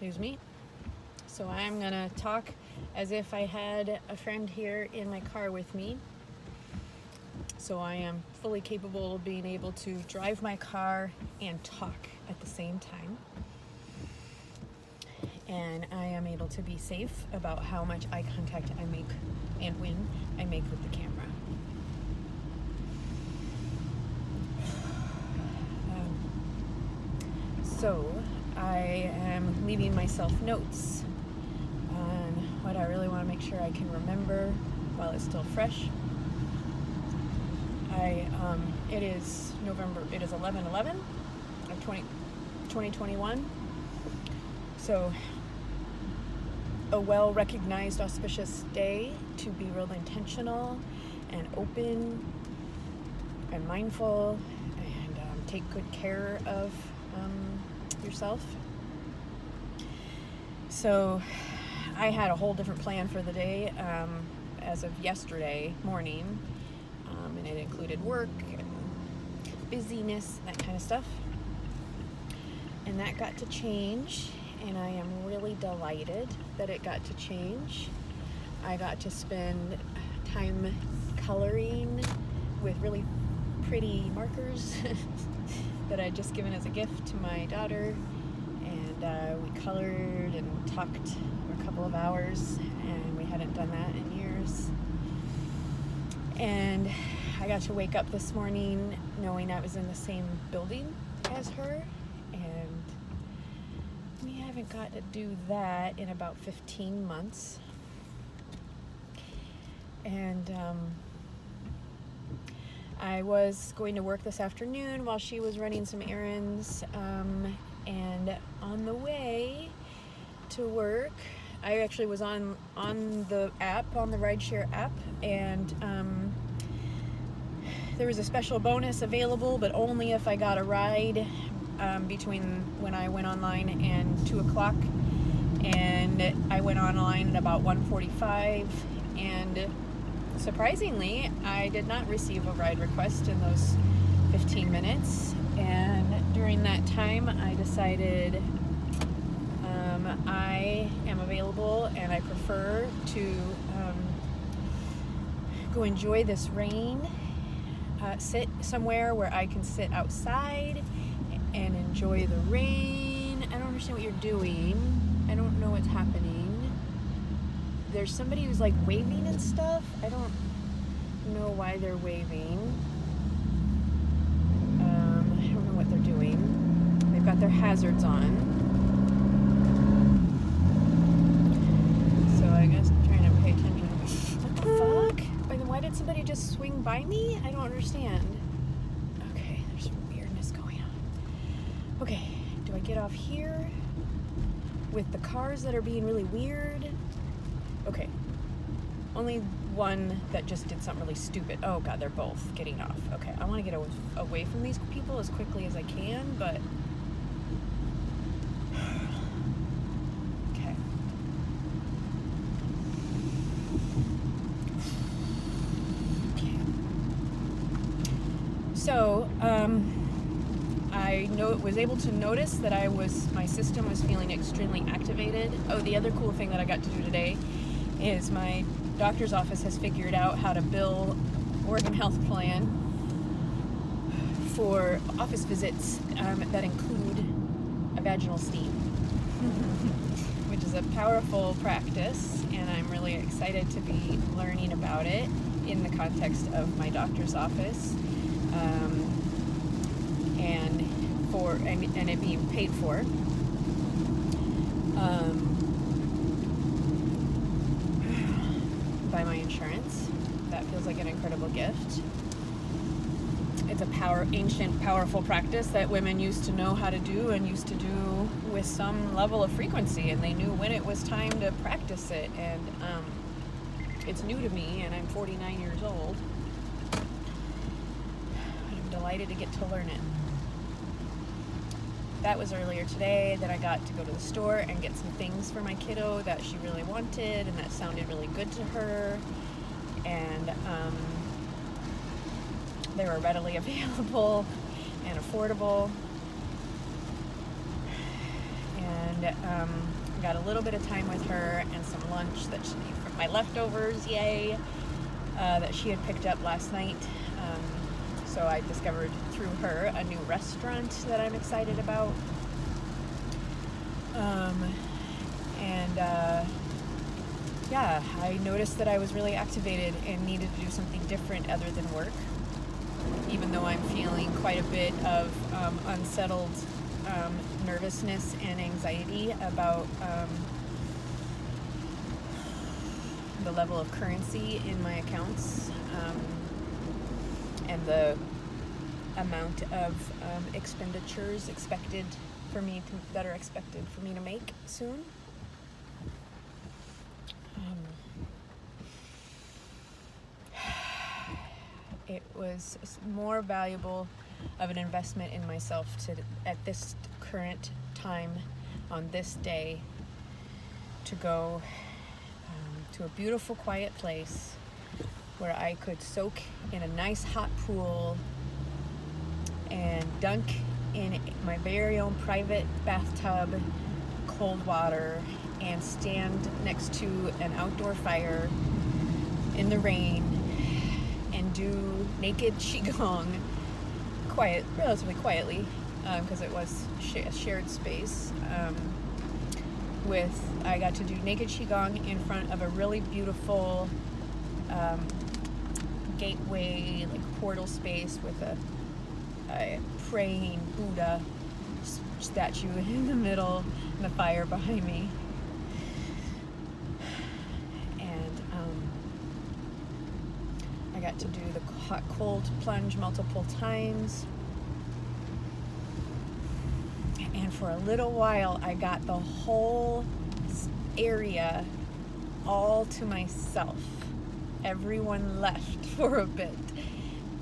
Excuse me. So I'm gonna talk as if I had a friend here in my car with me. So I am fully capable of being able to drive my car and talk at the same time. And I am able to be safe about how much eye contact I make and when I make with the camera. So I am leaving myself notes on what I really want to make sure I can remember while it's still fresh. It is 11/11 of 2021. So a well-recognized auspicious day to be real intentional and open and mindful and take good care of yourself. So I had a whole different plan for the day as of yesterday morning, and it included work and busyness, that kind of stuff. And that got to change, and I am really delighted that it got to change. I got to spend time coloring with really pretty markers that I'd just given as a gift to my daughter, and we colored and talked for a couple of hours, and we hadn't done that in years. And I got to wake up this morning knowing I was in the same building as her, and we haven't got to do that in about 15 months. And I was going to work this afternoon while she was running some errands, and on the way to work, I actually was on the app, on the rideshare app, and there was a special bonus available, but only if I got a ride between when I went online and 2 o'clock, and I went online at about 1:45, and surprisingly, I did not receive a ride request in those 15 minutes, and during that time, I decided I am available, and I prefer to go enjoy this rain, sit somewhere where I can sit outside and enjoy the rain. I don't understand what you're doing. I don't know what's happening. There's somebody who's like waving and stuff. I don't know why they're waving. I don't know what they're doing. They've got their hazards on. So I guess I'm trying to pay attention. What the fuck? Why did somebody just swing by me? I don't understand. Okay, there's some weirdness going on. Okay, do I get off here with the cars that are being really weird? Okay, only one that just did something really stupid. Oh god, they're both getting off. Okay, I want to get away from these people as quickly as I can, but okay. So, I was able to notice that my system was feeling extremely activated. Oh, the other cool thing that I got to do today is my doctor's office has figured out how to bill Oregon Health Plan for office visits that include a vaginal steam, which is a powerful practice, and I'm really excited to be learning about it in the context of my doctor's office, and it being paid for. By my insurance. That feels like an incredible gift. It's a ancient, powerful practice that women used to know how to do and used to do with some level of frequency, and they knew when it was time to practice it. And it's new to me, and I'm 49 years old. I'm delighted to get to learn it. That was earlier today that I got to go to the store and get some things for my kiddo that she really wanted, and that sounded really good to her. And they were readily available and affordable. And got a little bit of time with her and some lunch that from my leftovers, yay, that she had picked up last night. So I discovered through her a new restaurant that I'm excited about. Yeah, I noticed that I was really activated and needed to do something different other than work, even though I'm feeling quite a bit of unsettled nervousness and anxiety about the level of currency in my accounts, and the amount of expenditures that are expected for me to make soon. It was more valuable of an investment in myself at this current time on this day to go to a beautiful quiet place where I could soak in a nice hot pool and dunk in my very own private bathtub, cold water, and stand next to an outdoor fire in the rain and do naked qigong relatively quietly, because it was a shared space. I got to do naked qigong in front of a really beautiful gateway, like portal space with a praying Buddha statue in the middle and the fire behind me. And I got to do the hot cold plunge multiple times. And for a little while, I got the whole area all to myself. Everyone left for a bit,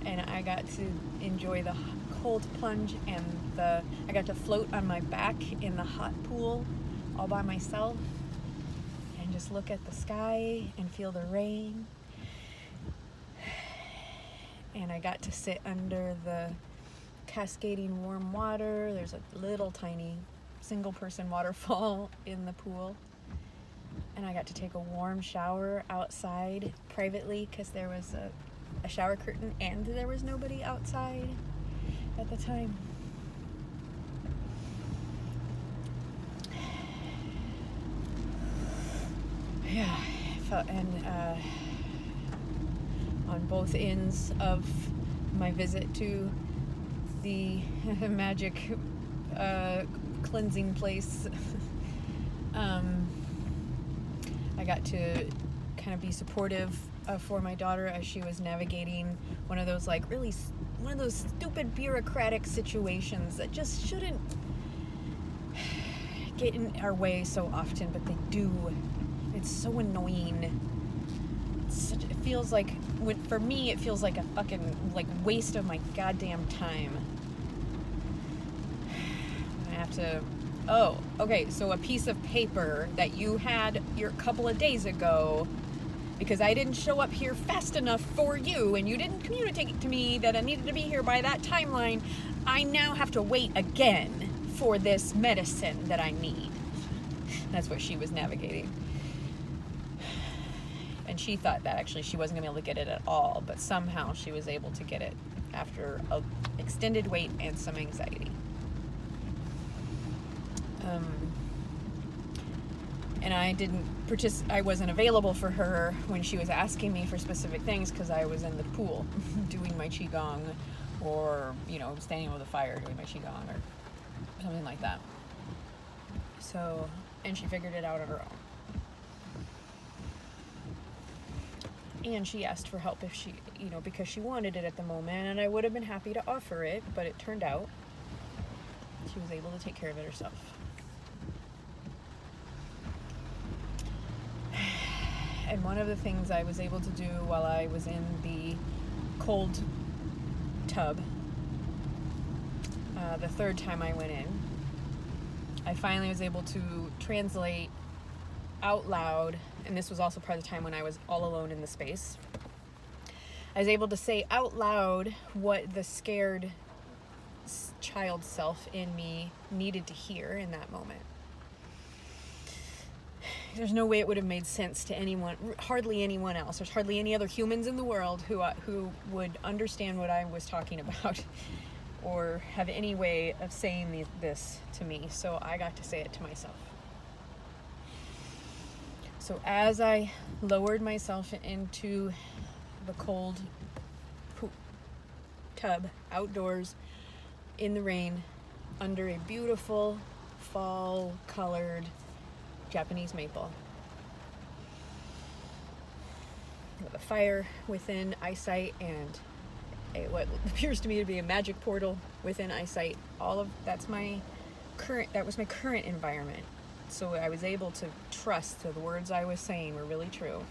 and I got to enjoy the cold plunge and I got to float on my back in the hot pool all by myself and just look at the sky and feel the rain. And I got to sit under the cascading warm water. There's a little tiny single person waterfall in the pool, and I got to take a warm shower outside privately because there was a shower curtain and there was nobody outside at the time. Yeah, on both ends of my visit to the magic cleansing place, I got to kind of be supportive for my daughter as she was navigating one of those stupid bureaucratic situations that just shouldn't get in our way so often, but they do. It's so annoying. It feels like, for me, it feels like a fucking waste of my goddamn time. I have to. Oh, okay. So a piece of paper that you had a couple of days ago, because I didn't show up here fast enough for you, and you didn't communicate to me that I needed to be here by that timeline, I now have to wait again for this medicine that I need. That's what she was navigating. And she thought that actually she wasn't going to be able to get it at all, but somehow she was able to get it after an extended wait and some anxiety. And I wasn't available for her when she was asking me for specific things because I was in the pool doing my qigong, or standing over the fire doing my qigong or something like that. So, and she figured it out on her own. And she asked for help if she, because she wanted it at the moment, and I would have been happy to offer it, but it turned out she was able to take care of it herself. And one of the things I was able to do while I was in the cold tub, the third time I went in, I finally was able to translate out loud, and this was also part of the time when I was all alone in the space. I was able to say out loud what the scared child self in me needed to hear in that moment. there's no way it would have made sense to anyone, hardly anyone else. There's hardly any other humans in the world who would understand what I was talking about or have any way of saying this to me. So I got to say it to myself. So as I lowered myself into the cold tub outdoors in the rain under a beautiful fall colored Japanese maple with a fire within eyesight and what appears to me to be a magic portal within eyesight, that was my current environment. So I was able to trust that the words I was saying were really true.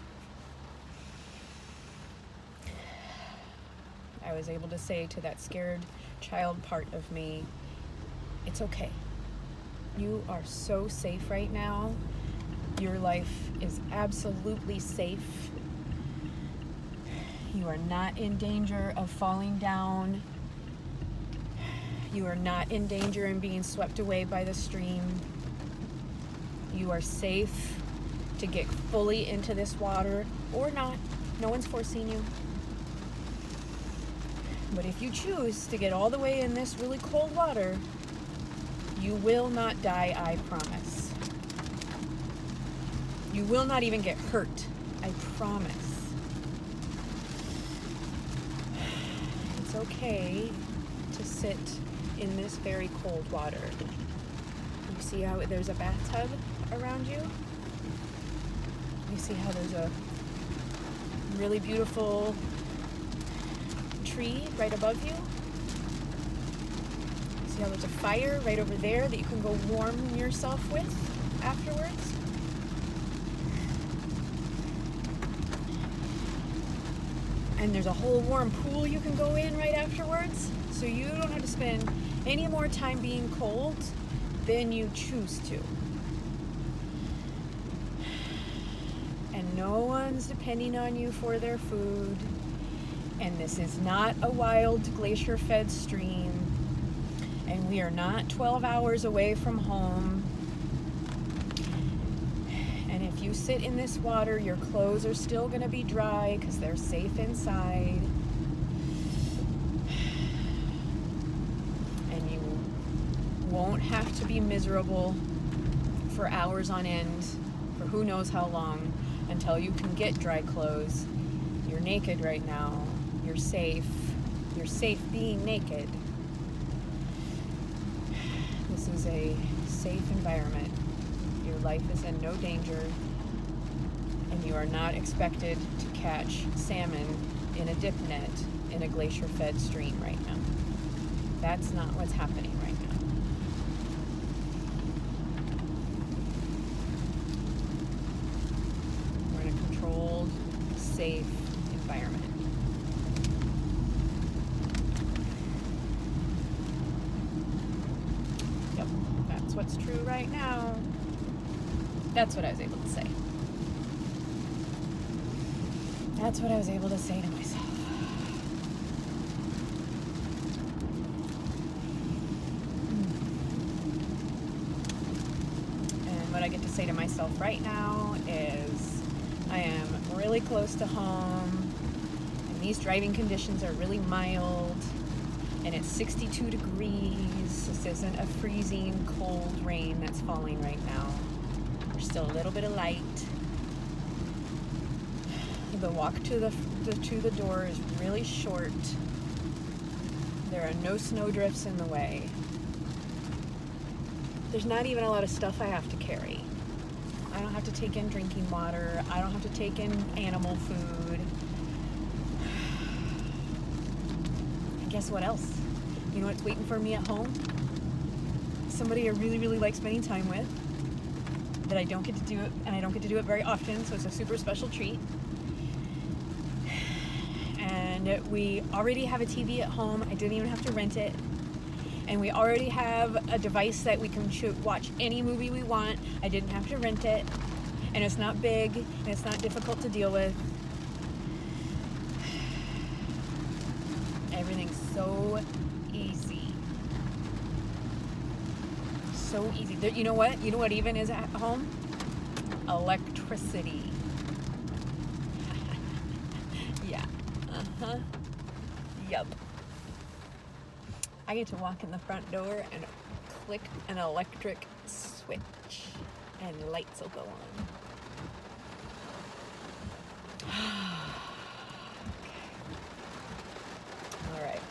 I was able to say to that scared child part of me, it's okay. You are so safe right now. Your life is absolutely safe. You are not in danger of falling down. You are not in danger of being swept away by the stream. You are safe to get fully into this water or not. No one's forcing you. But if you choose to get all the way in this really cold water, you will not die, I promise. You will not even get hurt, I promise. It's okay to sit in this very cold water. You see how there's a bathtub around you? You see how there's a really beautiful tree right above you? See how there's a fire right over there that you can go warm yourself with afterwards? And there's a whole warm pool you can go in right afterwards. So you don't have to spend any more time being cold than you choose to. And no one's depending on you for their food. And this is not a wild glacier-fed stream. And we are not 12 hours away from home. And if you sit in this water, your clothes are still going to be dry because they're safe inside. And you won't have to be miserable for hours on end, for who knows how long, until you can get dry clothes. You're naked right now. You're safe. You're safe being naked. This is a safe environment. Your life is in no danger, and you are not expected to catch salmon in a dip net in a glacier-fed stream right now. That's not what's happening right now. We're in a controlled, safe environment. Yep, that's what's true right now. That's what I was able to say. That's what I was able to say to myself. And what I get to say to myself right now is I am really close to home, and these driving conditions are really mild, and it's 62 degrees. This isn't a freezing cold rain that's falling right now. There's still a little bit of light. The walk to the door is really short. There are no snowdrifts in the way. There's not even a lot of stuff I have to carry. I don't have to take in drinking water. I don't have to take in animal food. And guess what else? You know what's waiting for me at home? Somebody I really, really like spending time with that I don't get to do it, and I don't get to do it very often, so it's a super special treat. And we already have a TV at home. I didn't even have to rent it. And we already have a device that we can watch any movie we want. I didn't have to rent it. And it's not big, and it's not difficult to deal with. Everything's so easy. So easy. You know what? You know what even is at home? electricity. Yeah. Uh-huh. Yup. I get to walk in the front door and click an electric switch and lights will go on. All right.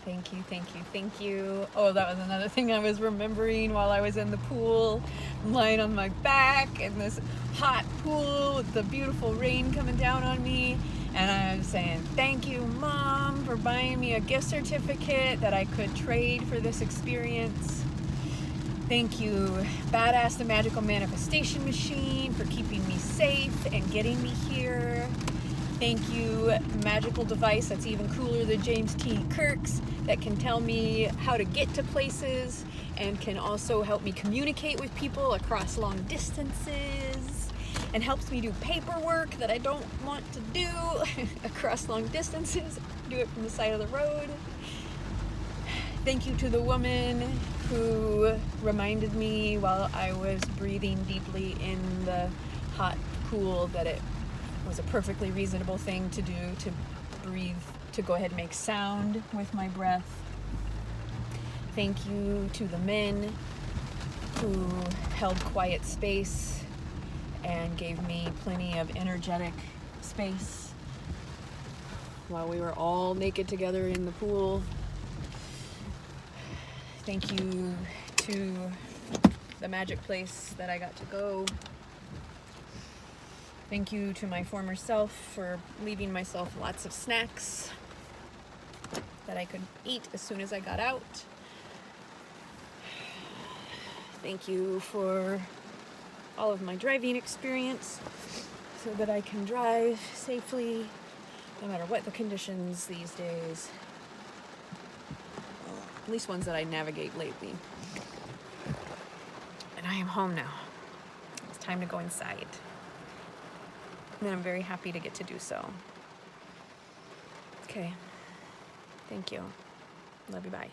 Thank you, thank you, thank you. Oh, that was another thing I was remembering while I was in the pool. I'm lying on my back in this hot pool with the beautiful rain coming down on me. And I was saying, thank you, Mom, for buying me a gift certificate that I could trade for this experience. Thank you, Badass the Magical Manifestation Machine, for keeping me safe and getting me here. Thank you, magical device that's even cooler than James T. Kirk's, that can tell me how to get to places and can also help me communicate with people across long distances and helps me do paperwork that I don't want to do across long distances. Do it from the side of the road. Thank you to the woman who reminded me while I was breathing deeply in the hot pool that it was a perfectly reasonable thing to do, to breathe, to go ahead and make sound with my breath. Thank you to the men who held quiet space and gave me plenty of energetic space while we were all naked together in the pool. Thank you to the magic place that I got to go. Thank you to my former self for leaving myself lots of snacks that I could eat as soon as I got out. Thank you for all of my driving experience so that I can drive safely no matter what the conditions these days. At least ones that I navigate lately. And I am home now. It's time to go inside. And I'm very happy to get to do so. Okay. Thank you. Love you. Bye.